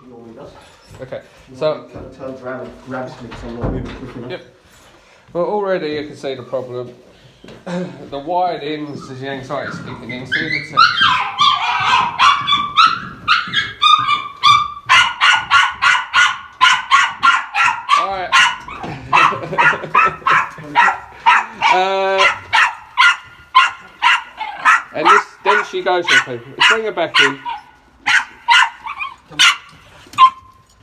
He normally does. Okay, so turns around and grabs me because I'm not moving quick enough. Yep. Well, already you can see the problem. The windings, as the anxiety's kicking in. See the Alright. And this, then she goes for people. Bring her back in.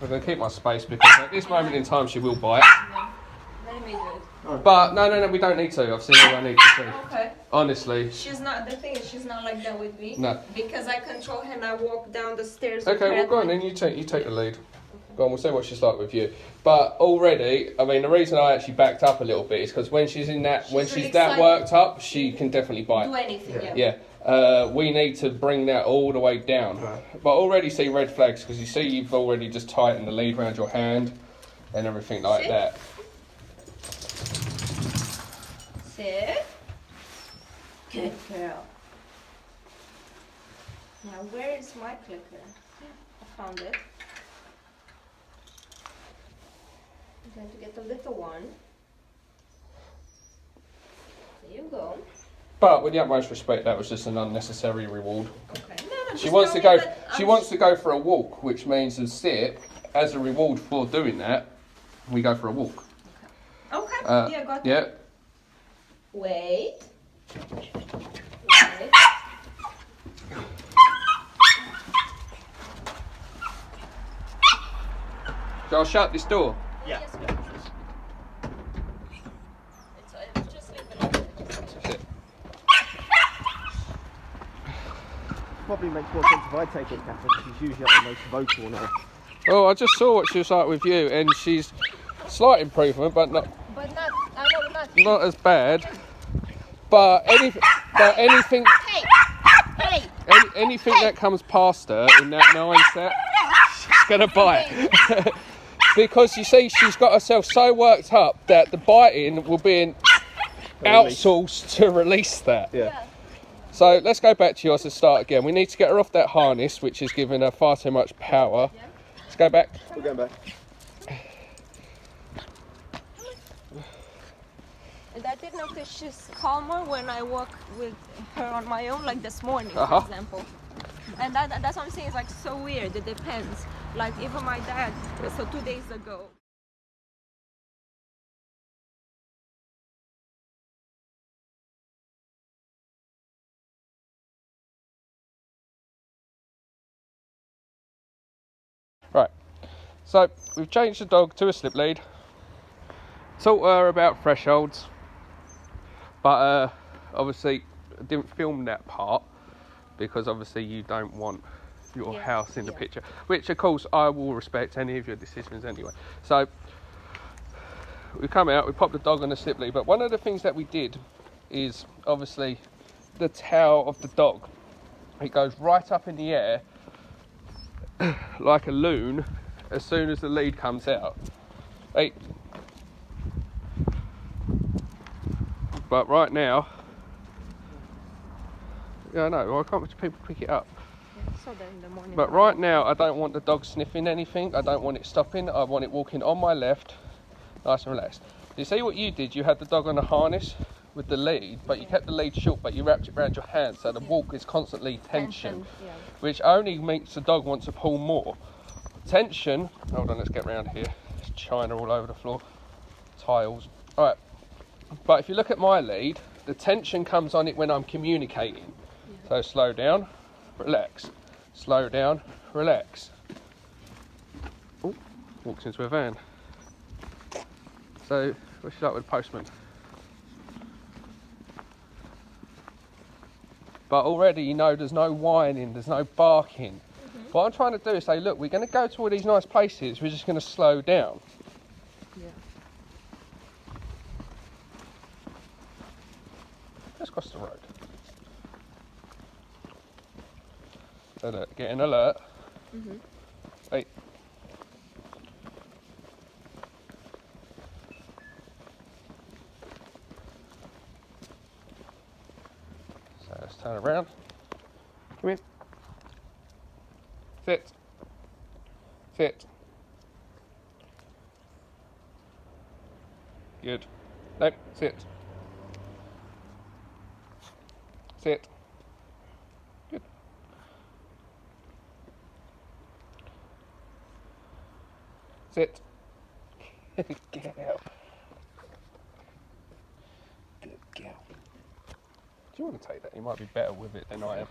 I'm going to keep my space because at this moment in time she will bite. Let me do it. But no, we don't need to. I've seen all I need to see. Okay. Honestly. She's not, the thing is she's not like that with me. No. Because I control her and I walk down the stairs. Okay, well go on then, you take the lead. Go on, we'll see what she's like with you. But already, I mean, the reason I actually backed up a little bit is because when she's in that, when she's really that worked up, she can definitely bite. Do anything, yeah. We need to bring that all the way down. Right. But already see red flags because you see you've already just tightened the lead around your hand and everything like that. Sit. Good girl. Now where is my clicker? I found it. I'm going to get the little one. There you go. But with the utmost respect, that was just an unnecessary reward. Okay. No, she wants to go. She wants to go for a walk, which means to sit as a reward for doing that. We go for a walk. Okay. Yeah, got it. Yeah. Wait. So I'll shut this door. Yeah. Probably makes more sense if I take it, Catherine, because she's usually the most vocal now. Oh, I just saw what she was like with you, and she's slight improvement, but not. But not. I know not as bad. But anything. Hey. Anything that comes past her in that mindset, she's gonna bite. Because you see, she's got herself so worked up that the biting will be outsourced to release that. Yeah. So let's go back to yours and start again. We need to get her off that harness, which is giving her far too much power. Let's go back. We're going back. And I did notice she's calmer when I walk with her on my own, like this morning, for example. And that's what I'm saying, it's like so weird, it depends. Like even my dad, so 2 days ago. Right, so we've changed the dog to a slip lead. Taught her about thresholds, but obviously I didn't film that part because obviously you don't want your house in the picture, which of course I will respect any of your decisions anyway. So we come out, we pop the dog on the slip lead, but one of the things that we did is obviously the tail of the dog. It goes right up in the air like a loon as soon as the lead comes out. Hey. But right now, yeah, I know, why can't people pick it up? So that in the morning. But right now, I don't want the dog sniffing anything. I don't want it stopping. I want it walking on my left, nice and relaxed. You see what you did? You had the dog on a harness with the lead, but you kept the lead short, but you wrapped it around your hand, so the walk is constantly tension, which only makes the dog want to pull more. Tension, hold on, let's get around here. There's china all over the floor, tiles. All right, but if you look at my lead, the tension comes on it when I'm communicating. So slow down, relax. Slow down, relax. Oh, walks into a van. So, what's she like with the postman? But already you know there's no whining, there's no barking. What I'm trying to do is say, look, we're going to go to all these nice places, we're just going to slow down. Yeah. Let's cross the road. So look, get an alert. Hey. So let's turn around. Come here. Sit. Sit. Good. Nope, sit. Sit. Good. Sit. Good girl. Good girl. Do you want to take that? You might be better with it than I am.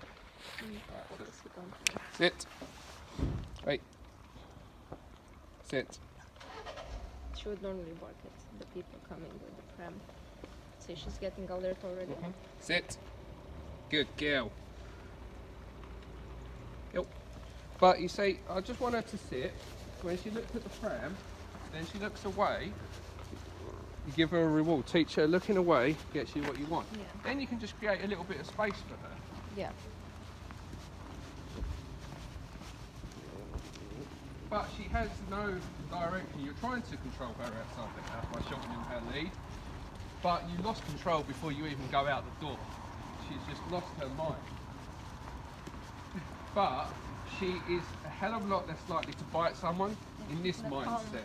Sit. Wait. Sit. She would normally bark at the people coming with the pram. See, she's getting alert already. Sit. Good girl. Yep. But you see, I just want her to sit. When she looks at the pram, then she looks away. You give her a reward. Teach her looking away gets you what you want. Yeah. Then you can just create a little bit of space for her. Yeah. But she has no direction. You're trying to control her outside the house by shortening her lead. But you lost control before you even go out the door. She's just lost her mind. But she is a hell of a lot less likely to bite someone in this mindset.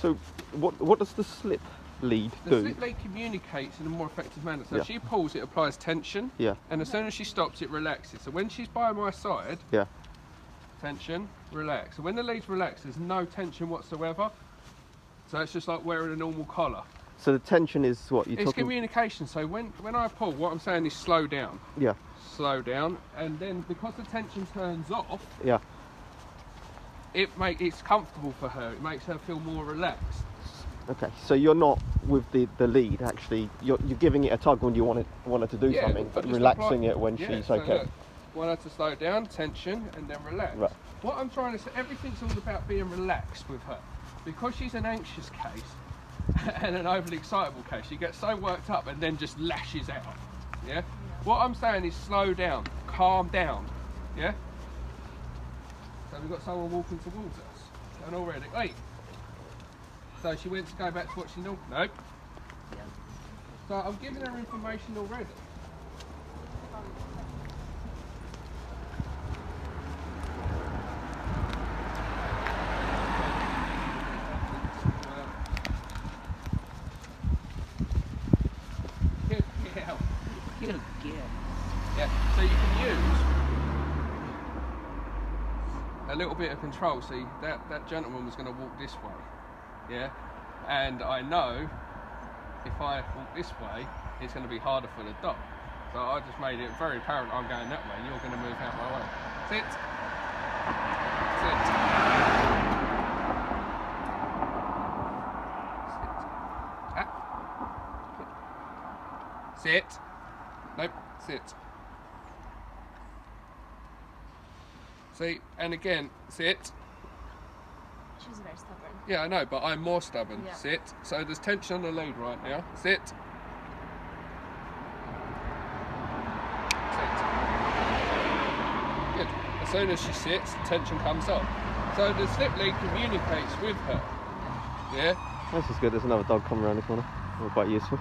So what does the slip lead do? The slip lead communicates in a more effective manner. So if she pulls, it applies tension. Yeah. And as soon as she stops, it relaxes. So when she's by my side, Yeah. tension, relax. So when the lead's relaxed, there's no tension whatsoever. So it's just like wearing a normal collar. So the tension is what you're It's talking. communication. So when I pull, what I'm saying is slow down. Yeah. Slow down, and then because the tension turns off, Yeah. it's comfortable for her. It makes her feel more relaxed. Okay. So you're not with the lead actually. You're giving it a tug when you want her to do something, but just relaxing apply- it when yeah, she's so okay. look, want her to slow down, tension, and then relax. Right. What I'm trying to say, everything's all about being relaxed with her. Because she's an anxious case and an overly excitable case, she gets so worked up and then just lashes out. Yeah? What I'm saying is slow down, calm down. Yeah? So we've got someone walking towards us. And already, wait. So she went to go back to what she normally. Nope. So I'm giving her information already. Good girl. Yeah, so you can use a little bit of control. See, that gentleman was going to walk this way, yeah? And I know if I walk this way, it's going to be harder for the dog. So I just made it very apparent I'm going that way and you're going to move out my way. Sit. Sit. Sit. Sit. Nope, sit. See, and again, sit. She's very stubborn. Yeah, I know, but I'm more stubborn. Yeah. Sit. So there's tension on the lead right now. Sit. Sit. Good. As soon as she sits, tension comes off. So the slip lead communicates with her. Yeah? This is good. There's another dog coming around the corner. We're quite useful.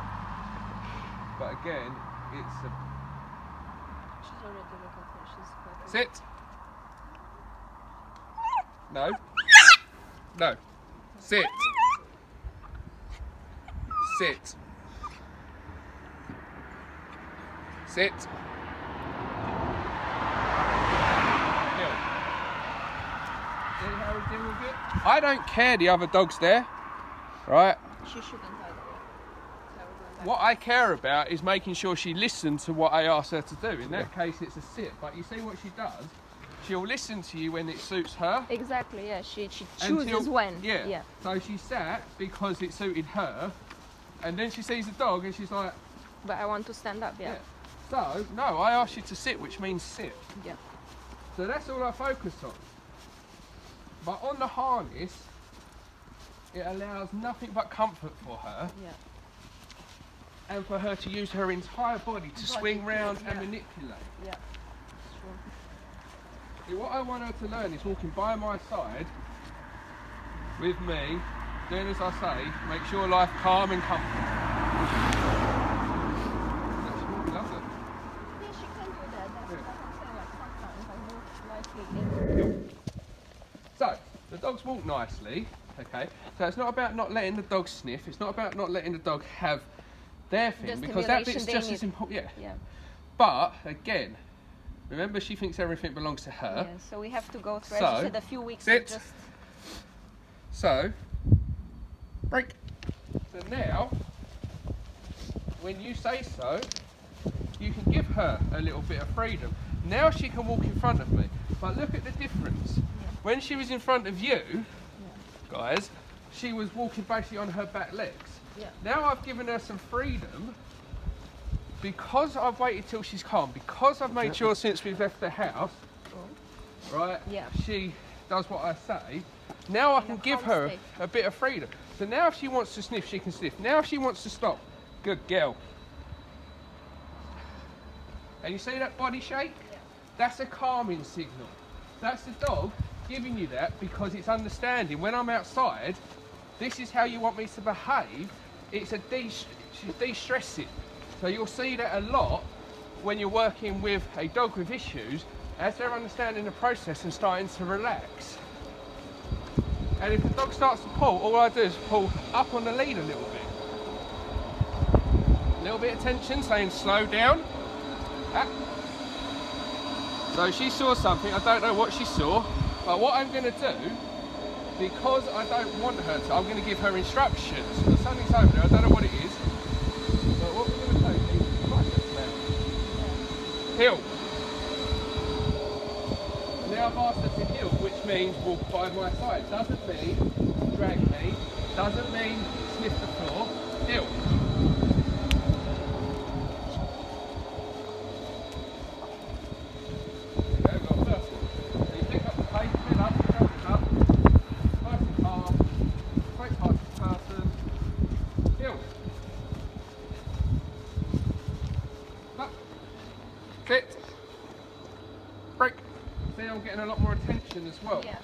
But again, it's a... She's already looking for her. She's quite... Sit. No. No. Sit. Sit. Sit. Hill. See how we deal with it? I don't care the other dog's there, right? She shouldn't either. So we're going back. What I care about is making sure she listens to what I ask her to do. In that case, it's a sit. But you see what she does? She'll listen to you when it suits her. Exactly, yeah. She Until- chooses when. Yeah. So she sat because it suited her, and then she sees the dog and she's like, But I want to stand up, yeah. So, no, I asked you to sit, which means sit. Yeah. So that's all I focus on. But on the harness, it allows nothing but comfort for her, Yeah. and for her to use her entire body to swing round and manipulate. Yeah. Sure. See, what I want her to learn is walking by my side with me, doing as I say, makes your life calm and comfortable. dogs walk nicely, okay, so it's not about not letting the dog sniff, it's not about not letting the dog have their thing, because that bit's just as important. Yeah. But again, remember, she thinks everything belongs to her. Yeah, so we have to go through, as you said, a few weeks of just... So, break. So now, when you say so, you can give her a little bit of freedom. Now she can walk in front of me. But look at the difference. Yeah. When she was in front of you, guys, she was walking basically on her back legs. Yeah. Now I've given her some freedom because I've waited till she's calm, because I've made sure since we've left the house, right, she does what I say. Now I can give her a bit of freedom. So now if she wants to sniff, she can sniff. Now if she wants to stop, good girl. And you see that body shake? Yeah. That's a calming signal. That's the dog giving you that because it's understanding when I'm outside, this is how you want me to behave. It's a de-stressing. So you'll see that a lot when you're working with a dog with issues, as they're understanding the process and starting to relax. And if the dog starts to pull, all I do is pull up on the lead a little bit. A little bit of tension, saying slow down. So she saw something, I don't know what she saw, but what I'm going to do, because I don't want her to, I'm going to give her instructions. There's something's over there, I don't know what it is, but what we're going to do is heel. Now I've asked her to heel, which means walk by my side. Doesn't mean drag me, doesn't mean sniff the floor, heel. Sit. Break. See, I'm getting a lot more attention as well. Yeah.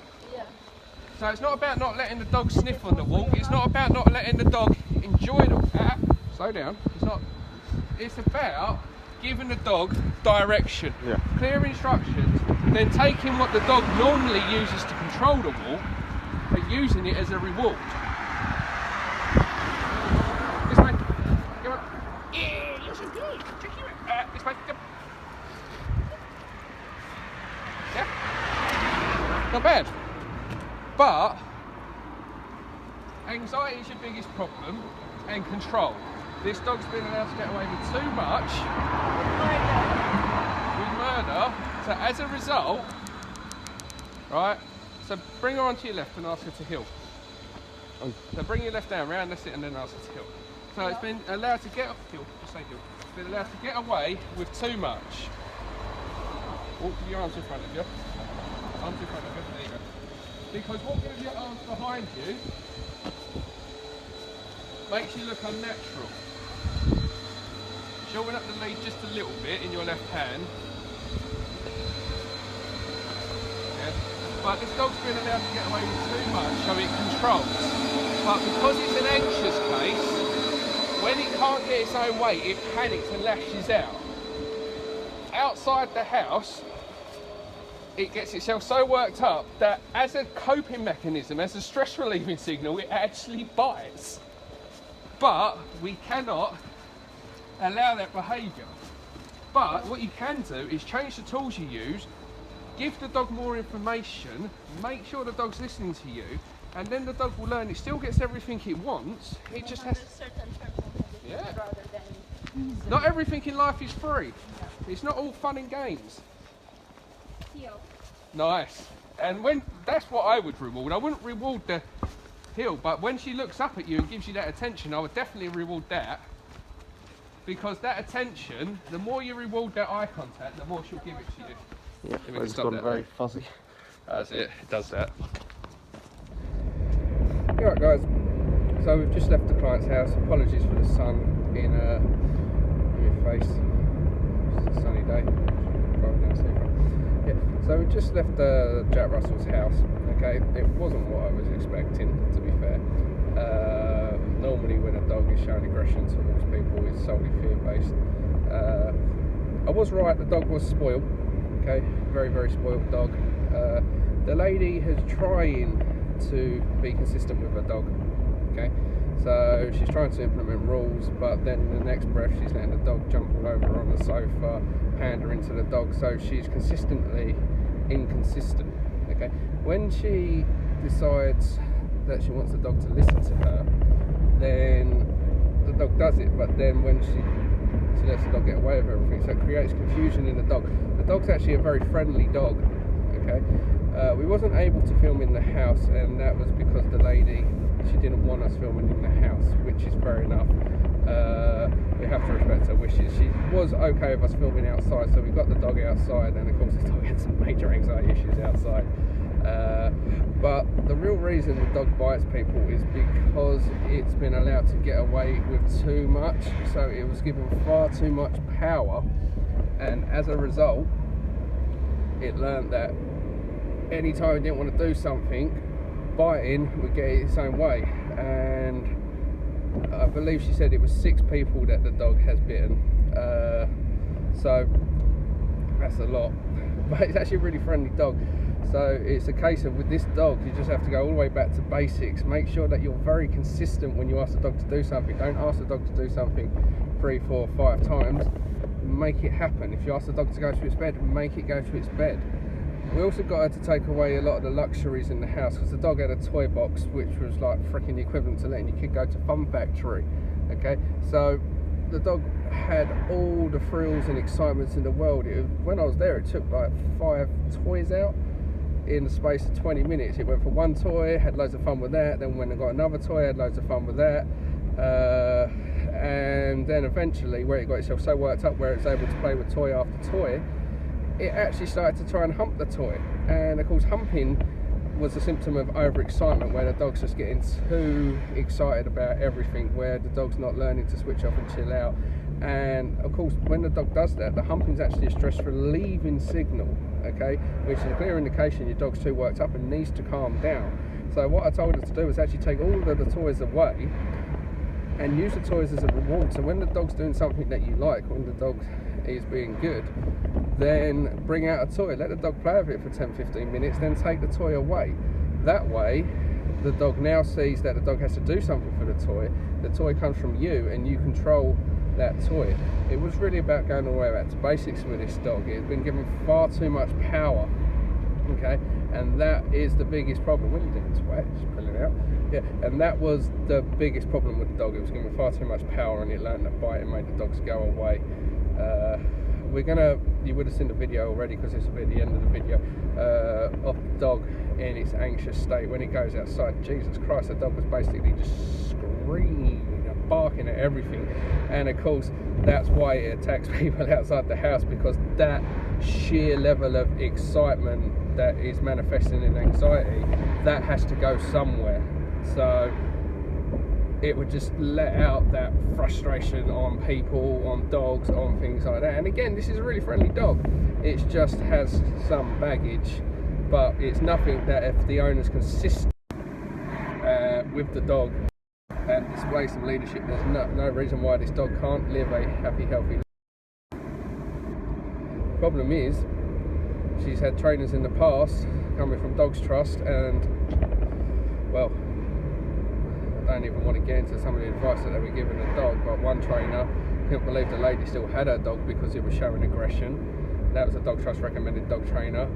So it's not about not letting the dog sniff on the walk. It's not about not letting the dog enjoy the walk. Slow down. It's not. It's about giving the dog direction, clear instructions, then taking what the dog normally uses to control the walk, but using it as a reward. This way. Come on. Yeah, you're so good. This way. Come. Not bad, but anxiety is your biggest problem, and control. This dog's been allowed to get away with too much with murder, so as a result, right, so bring her onto your left and ask her to heel. So bring your left down round, that's it, and then ask her to heel. So it's been allowed to get heel, just say heel. It's been allowed to get away with too much. Walk with your arms in front of you. Arms in front of you, there you go. Because walking with your arms behind you makes you look unnatural. Shorten up the lead just a little bit in your left hand. Yeah. But this dog's been allowed to get away with too much, so it controls. But because it's an anxious case, when it can't get its own way, it panics and lashes out. Outside the house, it gets itself so worked up that as a coping mechanism, as a stress relieving signal, it actually bites. But we cannot allow that behaviour. But what you can do is change the tools you use, give the dog more information, make sure the dog's listening to you, and then the dog will learn it still gets everything it wants, it just has... rather than... Not everything in life is free. It's not all fun and games. Nice. And when that's what I would reward. I wouldn't reward the heel, but when she looks up at you and gives you that attention, I would definitely reward that. Because that attention, the more you reward that eye contact, the more she'll give it to you. Yeah, it's gone very fuzzy. That's it, it does that. Alright guys, so we've just left the client's house. Apologies for the sun in your face. It's a sunny day. So we just left Jack Russell's house, okay? It wasn't what I was expecting, to be fair. Normally when a dog is showing aggression towards people, it's solely fear-based. I was right, the dog was spoiled, okay? Very, very spoiled dog. The lady has trying to be consistent with her dog. Okay, so she's trying to implement rules, but then in the next breath she's letting the dog jump all over her on the sofa, pander into the dog, so she's consistently inconsistent. Okay, when she decides that she wants the dog to listen to her, then the dog does it, but then when she lets the dog get away with everything, so it creates confusion in the dog. The dog's actually a very friendly dog. Okay, we wasn't able to film in the house, and that was because the lady, she didn't want us filming in the house, which is fair enough. We have to respect her wishes. She was okay with us filming outside, so we got the dog outside, and of course the dog had some major anxiety issues outside. But the real reason the dog bites people is because it's been allowed to get away with too much, so it was given far too much power, and as a result it learned that anytime it didn't want to do something, biting would get it its own way. And I believe she said it was 6 people that the dog has bitten, so that's a lot, but it's actually a really friendly dog. So it's a case of, with this dog, you just have to go all the way back to basics. Make sure that you're very consistent when you ask the dog to do something. Don't ask the dog to do something 3, 4, 5 times. Make it happen. If you ask the dog to go to its bed, make it go to its bed. We also got her to take away a lot of the luxuries in the house, because the dog had a toy box which was like freaking the equivalent to letting your kid go to Fun Factory. Okay, so the dog had all the thrills and excitements in the world. When I was there, it took like 5 toys out in the space of 20 minutes. It went for one toy, had loads of fun with that, then when I got another toy, had loads of fun with that, and then eventually, where it got itself so worked up where it's able to play with toy after toy, it actually started to try and hump the toy. And of course, humping was a symptom of overexcitement, where the dog's just getting too excited about everything, where the dog's not learning to switch off and chill out. And of course, when the dog does that, the humping is actually a stress relieving signal, okay, which is a clear indication your dog's too worked up and needs to calm down. So what I told her to do was actually take all of the toys away and use the toys as a reward. So when the dog's doing something that you like, when the dog is being good, then bring out a toy, let the dog play with it for 10-15 minutes, then take the toy away. That way the dog now sees that the dog has to do something for the toy comes from you, and you control that toy. It was really about going all the way back to basics with this dog. It has been given far too much power, okay, and that is the biggest problem. What are you doing to it? Just pulling it out. Yeah, and that was the biggest problem with the dog. It was given far too much power, and it learned to bite and made the dogs go away. You would have seen the video already, because this will be at the end of the video, of the dog in its anxious state when it goes outside. Jesus Christ, the dog was basically just screaming and barking at everything, and of course that's why it attacks people outside the house, because that sheer level of excitement that is manifesting in anxiety, that has to go somewhere. So it would just let out that frustration on people, on dogs, on things like that. And again, this is a really friendly dog. It just has some baggage, but it's nothing that, if the owner's consistent with the dog and display some leadership, there's no reason why this dog can't live a happy, healthy life. Problem is, she's had trainers in the past coming from Dogs Trust, and well, I don't even want to get into some of the advice that they were giving the dog, but one trainer couldn't believe the lady still had her dog because it was showing aggression. That was a Dog Trust recommended dog trainer.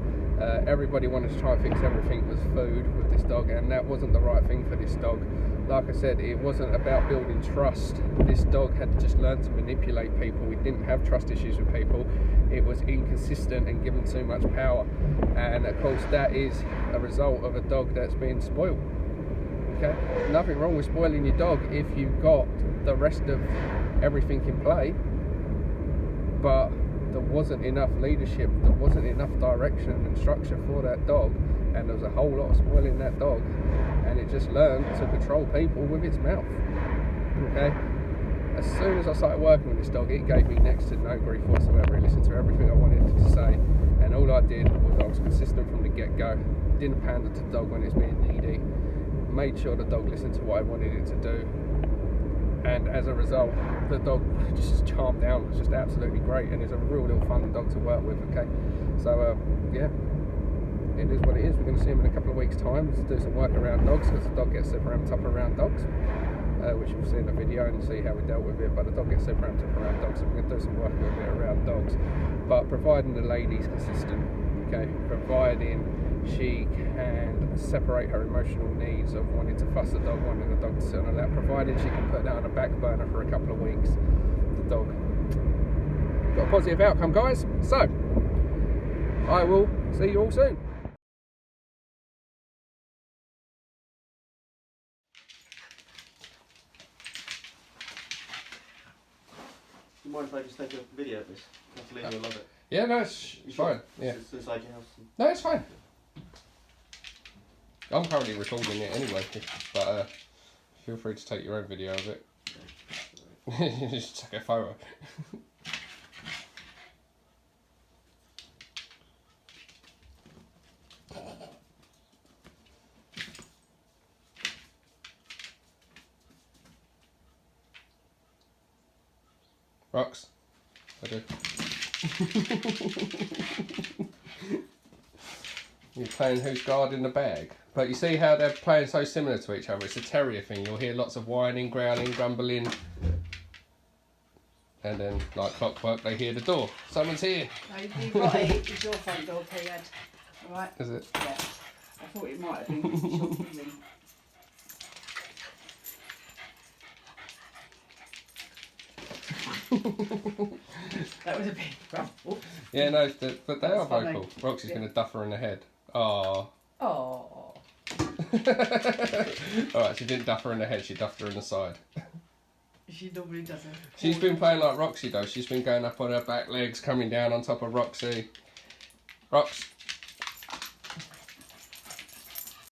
Everybody wanted to try and fix everything with food with this dog, and that wasn't the right thing for this dog. Like I said, it wasn't about building trust. This dog had just learned to manipulate people. It didn't have trust issues with people. It was inconsistent and given too much power, and of course that is a result of a dog that's been spoiled. Okay, nothing wrong with spoiling your dog if you've got the rest of everything in play, but there wasn't enough leadership, there wasn't enough direction and structure for that dog, and there was a whole lot of spoiling that dog, and it just learned to control people with its mouth. Okay, as soon as I started working with this dog, it gave me next to no grief whatsoever. It listened to everything I wanted it to say, and all I did was I was consistent from the get-go. Didn't pander to the dog when it's being needy, made sure the dog listened to what I wanted it to do, and as a result the dog just calmed down. It was just absolutely great, and it's a real little fun dog to work with. Okay, so yeah, it is what it is. We're going to see him in a couple of weeks' time to do some work around dogs, because the dog gets super amped up around dogs, which you'll see in the video and see how we dealt with it. But the dog gets super amped up around dogs, so we're going to do some work with it around dogs. But providing the lady's consistent, okay, providing she can separate her emotional needs of wanting to fuss the dog, wanting the dog to sit on her lap, providing she can put that on a back burner for a couple of weeks, the dog got a positive outcome, guys. So I will see you all soon. Do you mind if I just take a video of this? Hopefully you'll love it. Yeah, no, it's fine. Yeah. It's inside your house. No, it's fine. I'm currently recording it anyway, but feel free to take your own video of it. Just take a photo. Rocks. I do. You're playing who's guarding the bag. But you see how they're playing so similar to each other. It's a terrier thing. You'll hear lots of whining, growling, grumbling. And then, like clockwork, they hear the door. Someone's here. No, you've got it. It's your front door, Ted. Alright? Is it? Yeah. I thought it might have been because it's your feeling. That was a bit rough. Oops. Yeah, no, but they are funny. vocal. Roxy's Yeah. going to duff her in the head. Oh. Oh. Alright, she didn't duff her in the head, she duffed her in the side. She normally doesn't. She's been playing like Roxy though. She's been going up on her back legs, coming down on top of Roxy. Rox,